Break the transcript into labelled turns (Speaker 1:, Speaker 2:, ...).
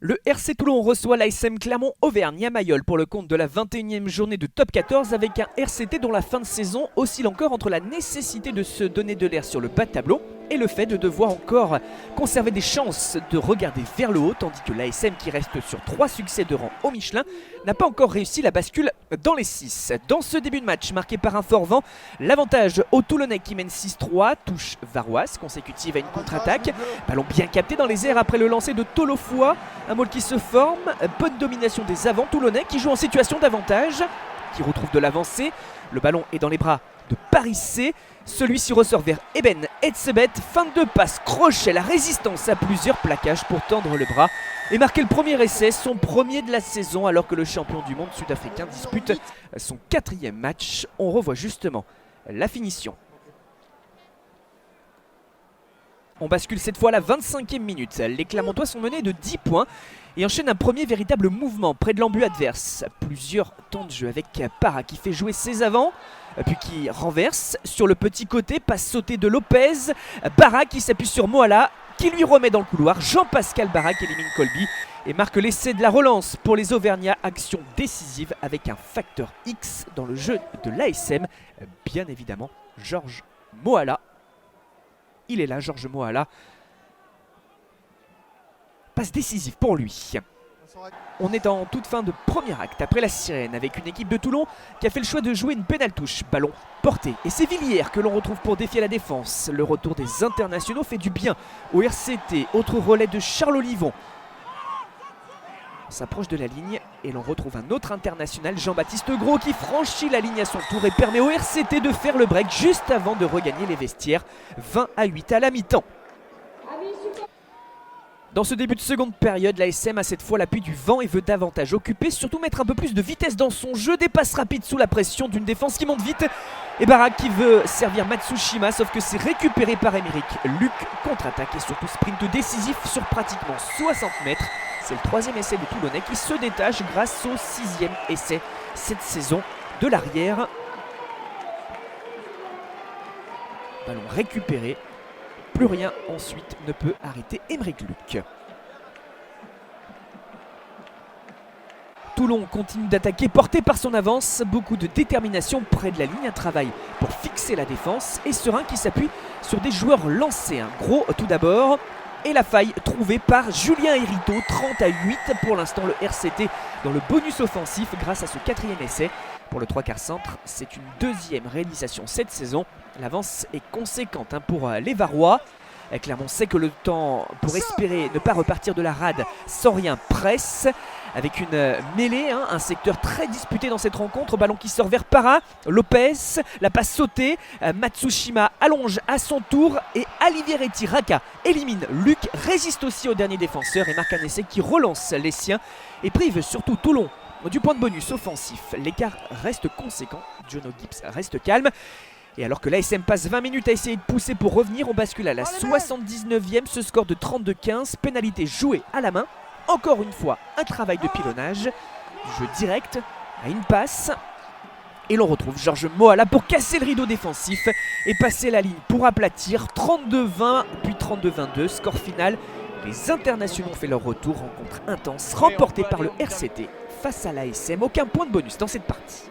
Speaker 1: Le RC Toulon reçoit l'ASM Clermont-Auvergne à Mayol pour le compte de la 21e journée de Top 14 avec un RCT dont la fin de saison oscille encore entre la nécessité de se donner de l'air sur le bas de tableau et le fait de devoir encore conserver des chances de regarder vers le haut, tandis que l'ASM, qui reste sur 3 succès de rang au Michelin, n'a pas encore réussi la bascule dans les 6. Dans ce début de match marqué par un fort vent, l'avantage aux Toulonnais qui mène 6-3, touche varoise consécutive à une contre-attaque, ballon bien capté dans les airs après le lancer de Tolofoa, un môle qui se forme, bonne domination des avants Toulonnais qui jouent en situation d'avantage, qui retrouve de l'avancée, le ballon est dans les bras de Paris C. Celui-ci ressort vers Eben Etzebet, fin de passe, crochet, la résistance à plusieurs plaquages pour tendre le bras et marquer le premier essai, son premier de la saison alors que le champion du monde sud-africain dispute son 4e match. On revoit justement la finition. On bascule cette fois à la 25e minute. Les Clermontois sont menés de 10 points et enchaînent un premier véritable mouvement près de l'embut adverse. Plusieurs temps de jeu avec Para qui fait jouer ses avants, puis qui renverse sur le petit côté, passe sautée de Lopez. Para qui s'appuie sur Moala, qui lui remet dans le couloir. Jean-Pascal Bara qui élimine Colby et marque l'essai de la relance pour les Auvergnats. Action décisive avec un facteur X dans le jeu de l'ASM. Bien évidemment, Georges Moala. Il est là, Georges Moala. Passe décisive pour lui. On est en toute fin de premier acte après la sirène avec une équipe de Toulon qui a fait le choix de jouer une pénale touche. Ballon porté et c'est Villiers que l'on retrouve pour défier la défense. Le retour des internationaux fait du bien au RCT. Autre relais de Charles Olivon. On s'approche de la ligne et l'on retrouve un autre international, Jean-Baptiste Gros, qui franchit la ligne à son tour et permet au RCT de faire le break juste avant de regagner les vestiaires. 20-8 à la mi-temps. Dans ce début de seconde période, l'ASM a cette fois l'appui du vent et veut davantage occuper, surtout mettre un peu plus de vitesse dans son jeu, des passes rapides sous la pression d'une défense qui monte vite. Et Barak qui veut servir Matsushima, sauf que c'est récupéré par Émeric. Luc contre-attaque et surtout sprint décisif sur pratiquement 60 mètres. C'est le 3e essai de Toulonnais qui se détache grâce au 6e essai cette saison de l'arrière. Ballon récupéré. Plus rien ensuite ne peut arrêter Émeric Luc. Toulon continue d'attaquer, porté par son avance. Beaucoup de détermination près de la ligne, un travail pour fixer la défense. Et Serein qui s'appuie sur des joueurs lancés. Un gros tout d'abord. Et la faille trouvée par Julien Hérito, 30-8 pour l'instant le RCT dans le bonus offensif grâce à ce 4e essai. Pour le 3/4 centre, c'est une 2e réalisation cette saison. L'avance est conséquente pour les Varois. Clermont sait que le temps pour espérer ne pas repartir de la rade sans rien presse. Avec une mêlée, un secteur très disputé dans cette rencontre. Ballon qui sort vers Para, Lopez, la passe sautée. Matsushima allonge à son tour et Aliveretti Raka élimine Luc, résiste aussi au dernier défenseur et marque un essai qui relance les siens et prive surtout Toulon du point de bonus offensif. L'écart reste conséquent, Jono Gibbs reste calme. Et alors que l'ASM passe 20 minutes à essayer de pousser pour revenir, on bascule à la 79e, ce score de 32-15, pénalité jouée à la main. Encore une fois, un travail de pilonnage, du jeu direct à une passe. Et l'on retrouve Georges Moala pour casser le rideau défensif et passer la ligne pour aplatir. 32-20 puis 32-22, score final. Les internationaux ont fait leur retour, rencontre intense remportée par le RCT face à l'ASM. Aucun point de bonus dans cette partie.